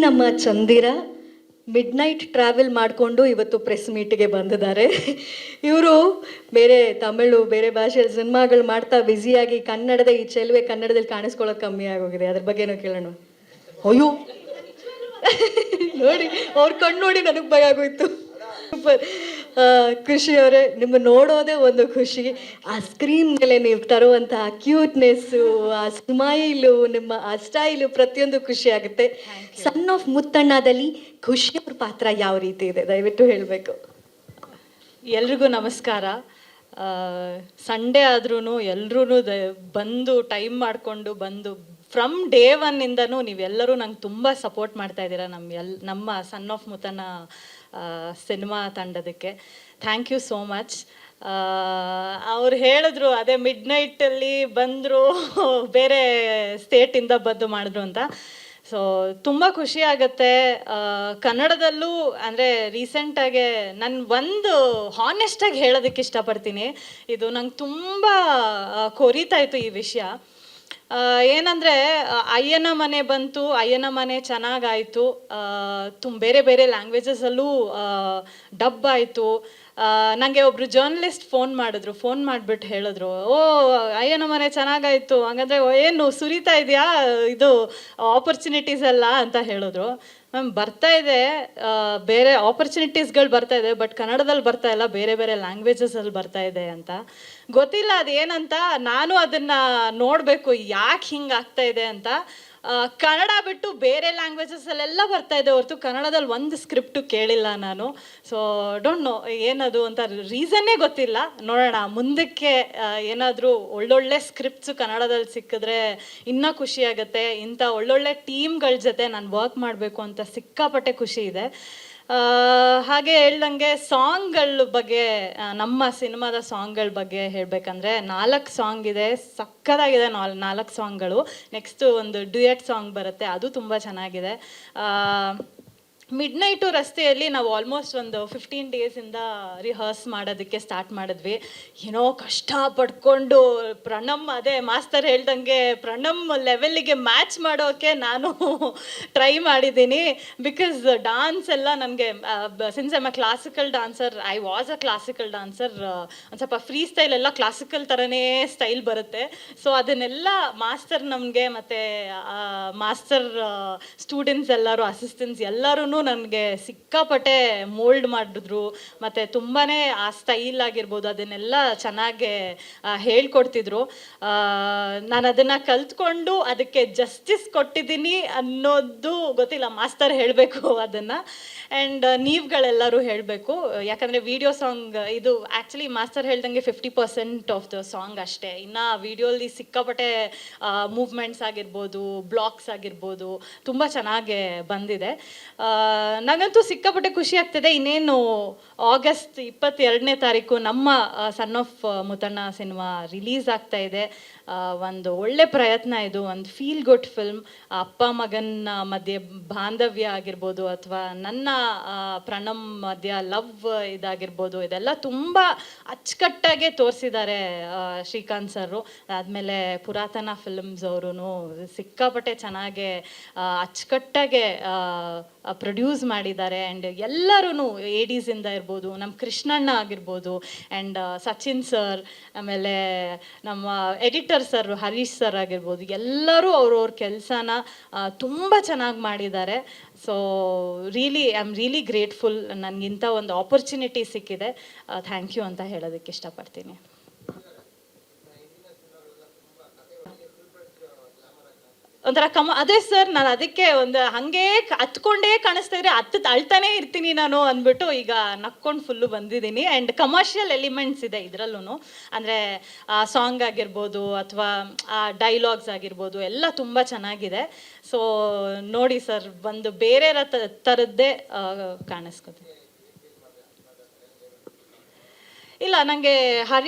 ನಮ್ಮ ಚಂದಿರ mid night travel ಮಾಡಿಕೊಂಡು ಇವತ್ತು ಪ್ರೆಸ್ ಮೀಟ್ಗೆ ಬಂದಿದ್ದಾರೆ. ಇವರು ಬೇರೆ ತಮಿಳು ಬೇರೆ ಭಾಷೆಯಲ್ಲಿ ಸಿನಿಮಾಗಳು ಮಾಡ್ತಾ ಬ್ಯುಸಿಯಾಗಿ ಕನ್ನಡದ ಈ ಚೆಲುವೆ ಕನ್ನಡದಲ್ಲಿ ಕಾಣಿಸ್ಕೊಳ್ಳೋದು ಕಮ್ಮಿ ಆಗೋಗಿದೆ. ಅದ್ರ ಬಗ್ಗೆನೂ ಕೇಳೋಣ. ಅಯ್ಯೋ ನೋಡಿ, ಅವ್ರ ಕಣ್ಣು ನೋಡಿ ನನಗೆ ಭಯ ಆಗೋಯ್ತು. ಸೂಪರ್. ಖುಷಿ ಅವರೇ, ನಿಮ್ಮ ನೋಡೋದೇ ಒಂದು ಖುಷಿ. ಆ ಸ್ಕ್ರೀನ್ ಮೇಲೆ ನೀವು ತರುವಂಥ ಕ್ಯೂಟ್ನೆಸ್ಸು, ಆ ಸ್ಮೈಲು, ನಿಮ್ಮ ಆ ಸ್ಟೈಲು ಪ್ರತಿಯೊಂದು ಖುಷಿ ಆಗುತ್ತೆ. ಸನ್ ಆಫ್ ಮುತ್ತಣ್ಣದಲ್ಲಿ ಖುಷಿ ಅವ್ರ ಪಾತ್ರ ಯಾವ ರೀತಿ ಇದೆ ದಯವಿಟ್ಟು ಹೇಳಬೇಕು. ಎಲ್ರಿಗೂ ನಮಸ್ಕಾರ. ಸಂಡೇ ಆದ್ರೂ ಎಲ್ಲರೂ ಬಂದು ಟೈಮ್ ಮಾಡಿಕೊಂಡು ಬಂದು ಫ್ರಮ್ ಡೇ ಒನ್ನಿಂದನೂ ನೀವೆಲ್ಲರೂ ನಂಗೆ ತುಂಬ ಸಪೋರ್ಟ್ ಮಾಡ್ತಾ ಇದ್ದೀರಾ ನಮ್ಮ ಸನ್ ಆಫ್ ಮುತ್ತಣ್ಣ ಸಿನಿಮಾ ತಂಡದಕ್ಕೆ. Thank you so much. ಅವ್ರು ಹೇಳಿದ್ರು ಅದೇ ಮಿಡ್ ನೈಟಲ್ಲಿ ಬಂದರು, ಬೇರೆ ಸ್ಟೇಟಿಂದ ಬಂದು ಮಾಡಿದ್ರು ಅಂತ. ಸೊ ತುಂಬ ಖುಷಿ ಆಗುತ್ತೆ. ಕನ್ನಡದಲ್ಲೂ ಅಂದರೆ ರೀಸೆಂಟಾಗೆ ನಾನು ಒಂದು ಹಾನೆಸ್ಟಾಗಿ ಹೇಳೋದಕ್ಕೆ ಇಷ್ಟಪಡ್ತೀನಿ. ಇದು ನಂಗೆ ತುಂಬ ಕೊರಿತಾ ಇತ್ತು ಈ ವಿಷಯ. ಏನಂದರೆ ಅಯ್ಯನ ಮನೆ ಬಂತು, ಅಯ್ಯನ ಮನೆ ಚೆನ್ನಾಗಾಯಿತು, ಬೇರೆ ಬೇರೆ ಲ್ಯಾಂಗ್ವೇಜಸಲ್ಲೂ ಡಬ್ ಆಯಿತು. ನನಗೆ ಒಬ್ಬರು ಜರ್ನಲಿಸ್ಟ್ ಫೋನ್ ಮಾಡಿಬಿಟ್ಟು ಹೇಳಿದ್ರು, ಓ ಅಯ್ಯನ ಮನೆ ಚೆನ್ನಾಗಾಯಿತು, ಹಂಗಂದರೆ ಏನು ಸುರಿತಾ ಇದೆಯಾ ಇದು ಆಪರ್ಚುನಿಟೀಸ್ ಎಲ್ಲ ಅಂತ ಹೇಳಿದ್ರು. ಮ್ಯಾಮ್ ಬರ್ತಾ ಇದೆ, ಬೇರೆ ಆಪರ್ಚುನಿಟೀಸ್ಗಳು ಬರ್ತಾ ಇದೆ, ಬಟ್ ಕನ್ನಡದಲ್ಲಿ ಬರ್ತಾ ಇಲ್ಲ, ಬೇರೆ ಬೇರೆ ಲ್ಯಾಂಗ್ವೇಜಸಲ್ಲಿ ಬರ್ತಾ ಇದೆ ಅಂತ. ಗೊತ್ತಿಲ್ಲ ಅದೇನಂತ, ನಾನು ಅದನ್ನು ನೋಡಬೇಕು ಯಾಕೆ ಹಿಂಗೆ ಆಗ್ತಾ ಇದೆ ಅಂತ. ಕನ್ನಡ ಬಿಟ್ಟು ಬೇರೆ ಲ್ಯಾಂಗ್ವೇಜಸಲ್ಲೆಲ್ಲ ಬರ್ತಾ ಇದೆ ಹೊರತು ಕನ್ನಡದಲ್ಲಿ ಒಂದು ಸ್ಕ್ರಿಪ್ಟು ಕೇಳಿಲ್ಲ ನಾನು. ಸೊ ಡೋಂಟ್ ನೋ ಏನದು ಅಂತ, ರೀಸನ್ನೇ ಗೊತ್ತಿಲ್ಲ. ನೋಡೋಣ ಮುಂದಕ್ಕೆ ಏನಾದರೂ ಒಳ್ಳೊಳ್ಳೆ ಸ್ಕ್ರಿಪ್ಟ್ಸು ಕನ್ನಡದಲ್ಲಿ ಸಿಕ್ಕಿದ್ರೆ ಇನ್ನೂ ಖುಷಿಯಾಗುತ್ತೆ. ಇಂಥ ಒಳ್ಳೊಳ್ಳೆ ಟೀಮ್ಗಳ ಜೊತೆ ನಾನು ವರ್ಕ್ ಮಾಡಬೇಕು ಅಂತ ಸಿಕ್ಕಾಪಟ್ಟೆ ಖುಷಿ ಇದೆ. ಹಾಗೆ ಹೇಳ್ದಂಗೆ ಸಾಂಗ್ಗಳ ಬಗ್ಗೆ, ನಮ್ಮ ಸಿನಿಮಾದ ಸಾಂಗ್ಗಳ ಬಗ್ಗೆ ಹೇಳಬೇಕಂದ್ರೆ 4 ಸಾಂಗ್ ಇದೆ, ಸಕ್ಕತ್ತಾಗಿದೆ 4 ಸಾಂಗ್ಗಳು. ನೆಕ್ಸ್ಟು ಒಂದು ಡ್ಯುಯೆಟ್ ಸಾಂಗ್ ಬರುತ್ತೆ, ಅದು ತುಂಬ ಚೆನ್ನಾಗಿದೆ. ಮಿಡ್ ನೈಟು ರಸ್ತೆಯಲ್ಲಿ ನಾವು ಆಲ್ಮೋಸ್ಟ್ ಒಂದು 15 ಡೇಸಿಂದ ರಿಹರ್ಸ್ ಮಾಡೋದಕ್ಕೆ ಸ್ಟಾರ್ಟ್ ಮಾಡಿದ್ವಿ. ಏನೋ ಕಷ್ಟ ಪಡ್ಕೊಂಡು ಅದೇ ಮಾಸ್ತರ್ ಹೇಳ್ದಂಗೆ ಪ್ರಣಮ್ ಲೆವೆಲ್ಲಿಗೆ ಮ್ಯಾಚ್ ಮಾಡೋಕ್ಕೆ ನಾನು ಟ್ರೈ ಮಾಡಿದ್ದೀನಿ. ಬಿಕಾಸ್ ಡಾನ್ಸ್ ಎಲ್ಲ ನನಗೆ since I'm a classical dancer, I was a classical dancer. ಒಂದು ಸ್ವಲ್ಪ ಫ್ರೀ ಸ್ಟೈಲ್ ಎಲ್ಲ ಕ್ಲಾಸಿಕಲ್ ಥರನೇ ಸ್ಟೈಲ್ ಬರುತ್ತೆ. ಸೊ ಅದನ್ನೆಲ್ಲ ಮಾಸ್ತರ್ ನಮಗೆ ಮತ್ತು ಮಾಸ್ತರ್ ಸ್ಟೂಡೆಂಟ್ಸ್ ಎಲ್ಲರೂ, ಅಸಿಸ್ಟೆಂಟ್ಸ್ ಎಲ್ಲರೂ ನನಗೆ ಸಿಕ್ಕಾಪಟ್ಟೆ ಮೋಲ್ಡ್ ಮಾಡಿದ್ರು. ಮತ್ತು ತುಂಬಾ ಆ ಸ್ಟೈಲ್ ಆಗಿರ್ಬೋದು ಅದನ್ನೆಲ್ಲ ಚೆನ್ನಾಗಿ ಹೇಳ್ಕೊಡ್ತಿದ್ರು. ನಾನು ಅದನ್ನು ಕಲ್ತ್ಕೊಂಡು ಅದಕ್ಕೆ ಜಸ್ಟಿಸ್ ಕೊಟ್ಟಿದ್ದೀನಿ ಅನ್ನೋದು ಗೊತ್ತಿಲ್ಲ, ಮಾಸ್ತರ್ ಹೇಳಬೇಕು ಅದನ್ನು. ಆ್ಯಂಡ್ ನೀವುಗಳೆಲ್ಲರೂ ಹೇಳಬೇಕು, ಯಾಕಂದರೆ ವಿಡಿಯೋ ಸಾಂಗ್ ಇದು ಆ್ಯಕ್ಚುಲಿ ಮಾಸ್ತರ್ ಹೇಳ್ದಂಗೆ 50% ಆಫ್ ದ ಸಾಂಗ್ ಅಷ್ಟೇ. ಇನ್ನು ವಿಡಿಯೋಲಿ ಸಿಕ್ಕಾಪಟ್ಟೆ ಮೂವ್ಮೆಂಟ್ಸ್ ಆಗಿರ್ಬೋದು, ಬ್ಲಾಕ್ಸ್ ಆಗಿರ್ಬೋದು ತುಂಬ ಚೆನ್ನಾಗಿ ಬಂದಿದೆ. ನನಗಂತೂ ಸಿಕ್ಕಾಪಟ್ಟೆ ಖುಷಿ ಆಗ್ತಿದೆ. ಇನ್ನೇನು ಆಗಸ್ಟ್ 22ನೇ ತಾರೀಕು ನಮ್ಮ son of Muthanna cinema release ಆಗ್ತಾ ಇದೆ. ಒಂದು ಒಳ್ಳೆ ಪ್ರಯತ್ನ ಇದು, ಒಂದು ಫೀಲ್ ಗುಡ್ ಫಿಲ್ಮ್. ಅಪ್ಪ ಮಗನ ಮಧ್ಯೆ ಬಾಂಧವ್ಯ ಆಗಿರ್ಬೋದು, ಅಥವಾ ನನ್ನ ಪ್ರಣಮ್ ಮಧ್ಯ ಲವ್ ಇದಾಗಿರ್ಬೋದು, ಇದೆಲ್ಲ ತುಂಬ ಅಚ್ಚುಕಟ್ಟಾಗೆ ತೋರಿಸಿದ್ದಾರೆ ಶ್ರೀಕಾಂತ್ ಸರು. ಆದಮೇಲೆ ಪುರಾತನ ಫಿಲ್ಮ್ಸ್ ಅವರು ಸಿಕ್ಕಾಪಟ್ಟೆ ಚೆನ್ನಾಗೆ ಅಚ್ಚುಕಟ್ಟಾಗೆ ಪ್ರೊಡ್ಯೂಸ್ ಮಾಡಿದ್ದಾರೆ. ಆ್ಯಂಡ್ ಎಲ್ಲರೂ ಏಡೀಸಿಂದ ಇರ್ಬೋದು, ನಮ್ಮ ಕೃಷ್ಣಣ್ಣ ಆಗಿರ್ಬೋದು, ಆ್ಯಂಡ್ ಸಚಿನ್ ಸರ್, ಆಮೇಲೆ ನಮ್ಮ ಎಡಿಟರ್ ಸರ್ ಹರೀಶ್ ಸರ್ ಆಗಿರ್ಬೋದು, ಎಲ್ಲರೂ ಅವ್ರವ್ರ ಕೆಲಸನ ತುಂಬ ಚೆನ್ನಾಗಿ ಮಾಡಿದ್ದಾರೆ. So I am really grateful, ನನಗಿಂಥ ಒಂದು ಆಪರ್ಚುನಿಟಿ ಸಿಕ್ಕಿದೆ. ಥ್ಯಾಂಕ್ ಯು ಅಂತ ಹೇಳೋದಕ್ಕೆ ಇಷ್ಟಪಡ್ತೀನಿ. ಒಂಥರ ಅದೇ ಸರ್, ನಾನು ಅದಕ್ಕೆ ಒಂದು ಹಾಗೆ ಹತ್ಕೊಂಡೇ ಕಾಣಿಸ್ತಾ ಇದ್ರೆ ಅಳ್ತಾನೇ ಇರ್ತೀನಿ ನಾನು ಅಂದ್ಬಿಟ್ಟು ಈಗ ನಕ್ಕೊಂಡು ಫುಲ್ಲು ಬಂದಿದ್ದೀನಿ. ಆ್ಯಂಡ್ ಕಮರ್ಷಿಯಲ್ ಎಲಿಮೆಂಟ್ಸ್ ಇದೆ ಇದರಲ್ಲೂ, ಅಂದರೆ ಸಾಂಗ್ ಆಗಿರ್ಬೋದು ಅಥವಾ ಡೈಲಾಗ್ಸ್ ಆಗಿರ್ಬೋದು ಎಲ್ಲ ತುಂಬ ಚೆನ್ನಾಗಿದೆ. ಸೊ ನೋಡಿ ಸರ್, ಒಂದು ಬೇರೆ ಥರದ್ದೇ ಕಾಣಿಸ್ಕೊತೀನಿ. ಇಲ್ಲ, ನನಗೆ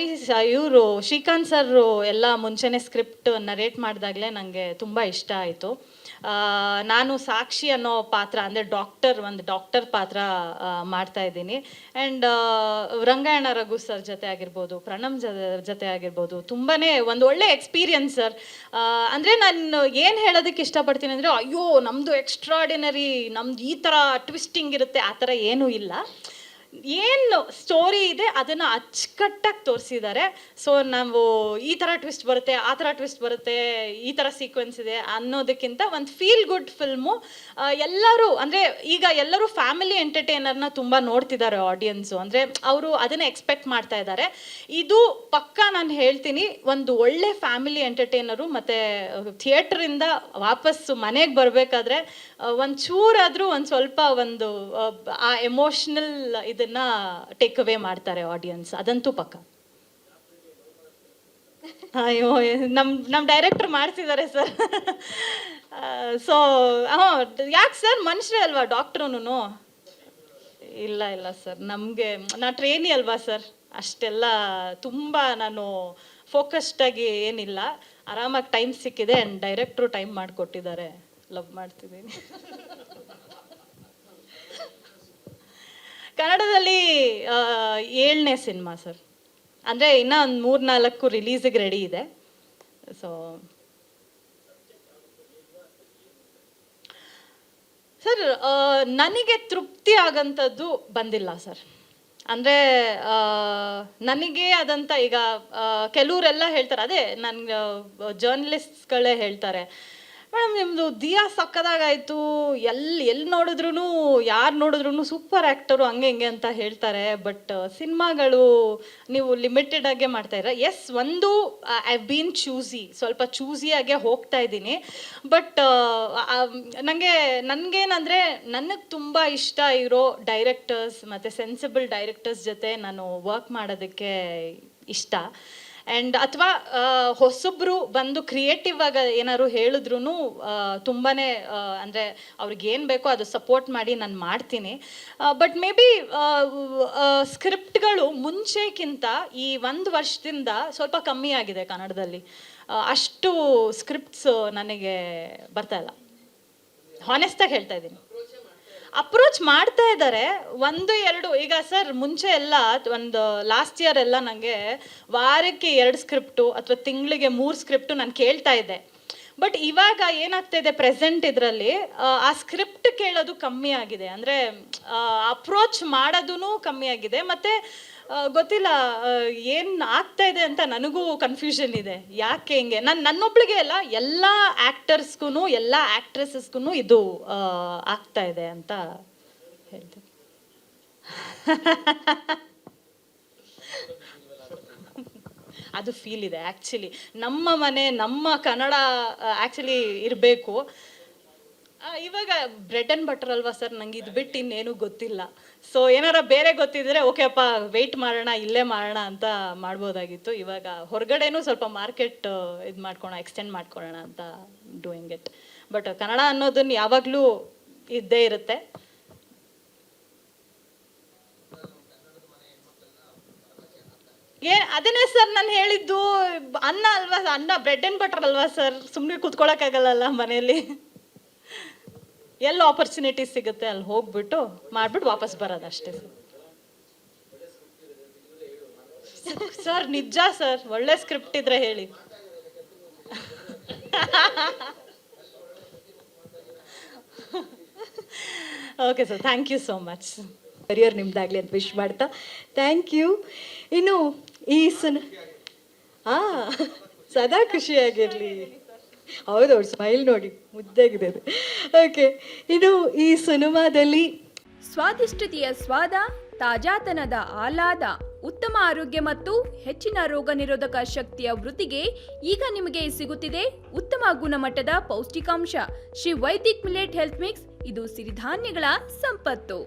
ಇವರು ಶ್ರೀಕಾಂತ್ ಸರ್ ಎಲ್ಲ ಮುಂಚೆನೇ ಸ್ಕ್ರಿಪ್ಟ್ ನರೇಟ್ ಮಾಡಿದಾಗಲೇ ನನಗೆ ತುಂಬ ಇಷ್ಟ ಆಯಿತು. ನಾನು ಸಾಕ್ಷಿ ಅನ್ನೋ ಪಾತ್ರ, ಅಂದರೆ ಒಂದು ಡಾಕ್ಟರ್ ಪಾತ್ರ ಮಾಡ್ತಾ ಇದ್ದೀನಿ. ಆ್ಯಂಡ್ ರಂಗಾಯಣ ರಘು ಸರ್ ಜೊತೆ ಆಗಿರ್ಬೋದು, ಪ್ರಣಮ್ ಜೊತೆ ಆಗಿರ್ಬೋದು, ತುಂಬಾ ಒಂದು ಒಳ್ಳೆ ಎಕ್ಸ್ಪೀರಿಯನ್ಸ್ ಸರ್. ಅಂದರೆ ನಾನು ಏನು ಹೇಳೋದಕ್ಕೆ ಇಷ್ಟಪಡ್ತೀನಿ ಅಂದರೆ, ಅಯ್ಯೋ ನಮ್ಮದು ಎಕ್ಸ್ಟ್ರಾಡಿನರಿ, ನಮ್ದು ಈ ಥರ ಟ್ವಿಸ್ಟಿಂಗ್ ಇರುತ್ತೆ, ಆ ಥರ ಏನೂ ಇಲ್ಲ. ಏನು ಸ್ಟೋರಿ ಇದೆ ಅದನ್ನು ಅಚ್ಚುಕಟ್ಟಾಗಿ ತೋರಿಸಿದ್ದಾರೆ. ಸೊ ನಾವು ಈ ಥರ ಟ್ವಿಸ್ಟ್ ಬರುತ್ತೆ, ಆ ಥರ ಟ್ವಿಸ್ಟ್ ಬರುತ್ತೆ, ಈ ಥರ ಸೀಕ್ವೆನ್ಸ್ ಇದೆ ಅನ್ನೋದಕ್ಕಿಂತ ಒಂದು ಫೀಲ್ ಗುಡ್ ಫಿಲ್ಮು. ಎಲ್ಲರೂ ಅಂದರೆ ಈಗ ಎಲ್ಲರೂ ಫ್ಯಾಮಿಲಿ ಎಂಟರ್ಟೈನರ್ನ ತುಂಬ ನೋಡ್ತಿದ್ದಾರೆ ಆಡಿಯನ್ಸು, ಅಂದರೆ ಅವರು ಅದನ್ನೇ ಎಕ್ಸ್ಪೆಕ್ಟ್ ಮಾಡ್ತಾ ಇದ್ದಾರೆ. ಇದು ಪಕ್ಕಾ ನಾನು ಹೇಳ್ತೀನಿ, ಒಂದು ಒಳ್ಳೆ ಫ್ಯಾಮಿಲಿ ಎಂಟರ್ಟೈನರು. ಮತ್ತು ಥಿಯೇಟ್ರಿಂದ ವಾಪಸ್ಸು ಮನೆಗೆ ಬರಬೇಕಾದ್ರೆ ಒಂಚೂರಾದರೂ ಒಂದು ಸ್ವಲ್ಪ ಆ ಎಮೋಷ್ನಲ್ ಇದನ್ನ ಟೇಕ್ ಅವೇ ಮಾಡ್ತಾರೆ ಆಡಿಯನ್ಸ್, ಅದಂತೂ ಪಕ್ಕ. ಅಯ್ಯೋ ನಮ್ಮ ಡೈರೆಕ್ಟರ್ ಮಾಡ್ತಿದ್ದಾರೆ ಸರ್. ಸೊ ಯಾಕೆ ಸರ್, ಮನುಷ್ಯರೇ ಅಲ್ವಾ ಡಾಕ್ಟ್ರೂ? ಇಲ್ಲ ಸರ್, ನಾ ಟ್ರೈನಿ ಅಲ್ವಾ ಸರ್, ಅಷ್ಟೆಲ್ಲ ತುಂಬ ನಾನು ಫೋಕಸ್ಡಾಗಿ ಏನಿಲ್ಲ, ಆರಾಮಾಗಿ ಟೈಮ್ ಸಿಕ್ಕಿದೆ. ಆ್ಯಂಡ್ ಡೈರೆಕ್ಟ್ರು ಟೈಮ್ ಮಾಡಿಕೊಟ್ಟಿದ್ದಾರೆ, ಲವ್ ಮಾಡ್ತಿದ್ದೀನಿ. ಕನ್ನಡದಲ್ಲಿ 7ನೇ ಸಿನಿಮಾ ಸರ್, ಅಂದರೆ ಇನ್ನೂ ಒಂದು 3-4 ರಿಲೀಸಿಗೆ ರೆಡಿ ಇದೆ. ಸೊ ಸರ್, ನನಗೆ ತೃಪ್ತಿ ಆಗಂಥದ್ದು ಬಂದಿಲ್ಲ ಸರ್. ಅಂದರೆ ನನಗೆ ಆದಂಥ, ಈಗ ಕೆಲವರೆಲ್ಲ ಹೇಳ್ತಾರೆ, ಅದೇ ನನ್ನ ಜರ್ನಲಿಸ್ಟ್ಗಳೇ ಹೇಳ್ತಾರೆ, ಮೇಡಮ್ ನಿಮ್ಮದು ದಿಯಾ ಸಕ್ಕದಾಗಾಯಿತು, ಎಲ್ಲಿ ನೋಡಿದ್ರೂ ಯಾರು ನೋಡಿದ್ರೂ ಸೂಪರ್ ಆ್ಯಕ್ಟರು ಹಂಗೆ ಹಿಂಗೆ ಅಂತ ಹೇಳ್ತಾರೆ. ಬಟ್ ಸಿನಿಮಾಗಳು ನೀವು ಲಿಮಿಟೆಡಾಗೆ ಮಾಡ್ತಾಯಿರ. ಎಸ್, ಒಂದು ಐ ಬೀನ್ ಸ್ವಲ್ಪ ಚೂಸಿಯಾಗೆ ಹೋಗ್ತಾ ಇದ್ದೀನಿ. ಬಟ್ ನನಗೇನಂದರೆ, ನನಗೆ ತುಂಬ ಇಷ್ಟ ಇರೋ ಡೈರೆಕ್ಟರ್ಸ್ ಮತ್ತು ಸೆನ್ಸಿಬಲ್ ಡೈರೆಕ್ಟರ್ಸ್ ಜೊತೆ ನಾನು ವರ್ಕ್ ಮಾಡೋದಕ್ಕೆ ಇಷ್ಟ. ಆ್ಯಂಡ್ ಅಥವಾ ಹೊಸೊಬ್ಬರು ಬಂದು ಕ್ರಿಯೇಟಿವ್ ಆಗಿ ಏನಾದ್ರು ಹೇಳಿದ್ರು ತುಂಬಾ ಅಂದರೆ ಅವ್ರಿಗೇನು ಬೇಕೋ ಅದು ಸಪೋರ್ಟ್ ಮಾಡಿ ನಾನು ಮಾಡ್ತೀನಿ. ಬಟ್ ಮೇ ಬಿ ಸ್ಕ್ರಿಪ್ಟ್ಗಳು ಮುಂಚೆಕ್ಕಿಂತ ಈ 1 ವರ್ಷದಿಂದ ಸ್ವಲ್ಪ ಕಮ್ಮಿ ಆಗಿದೆ ಕನ್ನಡದಲ್ಲಿ. ಅಷ್ಟು ಸ್ಕ್ರಿಪ್ಟ್ಸ್ ನನಗೆ ಬರ್ತಾಯಿಲ್ಲ, ಹಾನೆಸ್ಟಾಗಿ ಹೇಳ್ತಾ ಇದ್ದೀನಿ. ಅಪ್ರೋಚ್ ಮಾಡ್ತಾ ಇದ್ದಾರೆ 1-2. ಈಗ ಸರ್ ಮುಂಚೆ ಎಲ್ಲ ಒಂದು ಲಾಸ್ಟ್ ಇಯರ್ ಎಲ್ಲ ನನಗೆ ವಾರಕ್ಕೆ 2 ಸ್ಕ್ರಿಪ್ಟು ಅಥವಾ ತಿಂಗಳಿಗೆ 3 ಸ್ಕ್ರಿಪ್ಟು ನಾನು ಕೇಳ್ತಾ ಇದ್ದೆ. ಬಟ್ ಇವಾಗ ಏನಾಗ್ತಾ ಇದೆ, ಪ್ರೆಸೆಂಟ್ ಇದರಲ್ಲಿ ಆ ಸ್ಕ್ರಿಪ್ಟ್ ಕೇಳೋದು ಕಮ್ಮಿ ಆಗಿದೆ, ಅಂದರೆ ಅಪ್ರೋಚ್ ಮಾಡೋದೂ ಕಮ್ಮಿ ಆಗಿದೆ. ಮತ್ತು ಗೊತ್ತಿಲ್ಲ ಏನು ಆಗ್ತಾ ಇದೆ ಅಂತ ನನಗೂ ಕನ್ಫ್ಯೂಷನ್ ಇದೆ, ಯಾಕೆ ಹಿಂಗೆ. ನನ್ನೊಬ್ಳಿಗೆ ಅಲ್ಲ, ಎಲ್ಲ ಆ್ಯಕ್ಟರ್ಸ್ಗೂ ಎಲ್ಲ ಆ್ಯಕ್ಟ್ರೆಸಸ್ಗೂ ಇದು ಆಗ್ತಾ ಇದೆ ಅಂತ ಹೇಳ್ತೀನಿ. ಅದು ಫೀಲ್ ಇದೆ ಆ್ಯಕ್ಚುಲಿ. ನಮ್ಮ ಮನೆ, ನಮ್ಮ ಕನ್ನಡ ಆ್ಯಕ್ಚುಲಿ ಇರಬೇಕು. ಇವಾಗ ಬ್ರೆಡ್ ಆ್ಯಂಡ್ ಬಟರ್ ಅಲ್ವಾ ಸರ್, ನಂಗೆ ಇದು ಬಿಟ್ಟು ಇನ್ನೇನು ಗೊತ್ತಿಲ್ಲ. ಸೊ ಏನಾರ ಬೇರೆ ಗೊತ್ತಿದ್ರೆ ಓಕೆಪ್ಪ, ವೆಯ್ಟ್ ಮಾಡೋಣ, ಇಲ್ಲೇ ಮಾಡೋಣ ಅಂತ ಮಾಡ್ಬೋದಾಗಿತ್ತು. ಇವಾಗ ಹೊರಗಡೆನೂ ಸ್ವಲ್ಪ ಮಾರ್ಕೆಟ್ ಇದು ಮಾಡ್ಕೊಳ್ಳೋಣ, ಎಕ್ಸ್ಟೆಂಡ್ ಮಾಡ್ಕೊಳ್ಳೋಣ ಅಂತ ಡೂಯಿಂಗ್ ಇಟ್. ಬಟ್ ಕನ್ನಡ ಅನ್ನೋದನ್ನ ಯಾವಾಗಲೂ ಇದ್ದೇ ಇರುತ್ತೆ. ಅದನ್ನೇ ಸರ್ ನಾನು ಹೇಳಿದ್ದು, ಅನ್ನ ಅಲ್ವಾ, ಅನ್ನ ಬ್ರೆಡ್ ಆ್ಯಂಡ್ ಬಟರ್ ಅಲ್ವಾ ಸರ್, ಸುಮ್ಮನೆ ಕೂತ್ಕೊಳ್ಳೋಕ್ಕಾಗಲ್ಲ ಮನೆಯಲ್ಲಿ. ಎಲ್ಲಿ ಆಪರ್ಚುನಿಟೀಸ್ ಸಿಗುತ್ತೆ ಅಲ್ಲಿ ಹೋಗ್ಬಿಟ್ಟು ಮಾಡಿಬಿಟ್ಟು ವಾಪಸ್ ಬರೋದು ಅಷ್ಟೇ ಸರ್. ನಿಜ ಸರ್, ಒಳ್ಳೆ ಸ್ಕ್ರಿಪ್ಟ್ ಇದ್ರೆ ಹೇಳಿ. Okay sir, thank you so much. Career ನಿಮ್ದಾಗಲಿ ಅಂತ ವಿಶ್ ಮಾಡ್ತಾ ಥ್ಯಾಂಕ್ ಯು. ಇನ್ನು ಈ ಸದಾ ಖುಷಿಯಾಗಿರಲಿ. ಹೌದು, ಅವ್ರ ಸ್ಮೈಲ್ ನೋಡಿ ಮುದ್ದಾಗಿದೆ. ಓಕೆ, ಇನ್ನು ಈ ಸಿನಿಮಾದಲ್ಲಿ ಸ್ವಾದಿಷ್ಟತೆಯ ಸ್ವಾದ, ತಾಜಾತನದ ಆಹ್ಲಾದ, ಉತ್ತಮ ಆರೋಗ್ಯ ಮತ್ತು ಹೆಚ್ಚಿನ ರೋಗ ನಿರೋಧಕ ಶಕ್ತಿಯ ವೃದ್ಧಿಗೆ ಈಗ ನಿಮಗೆ ಸಿಗುತ್ತಿದೆ ಉತ್ತಮ ಗುಣಮಟ್ಟದ ಪೌಷ್ಟಿಕಾಂಶ. Shri Vaidik millet health mix, ಇದು ಸಿರಿಧಾನ್ಯಗಳ ಸಂಪತ್ತು.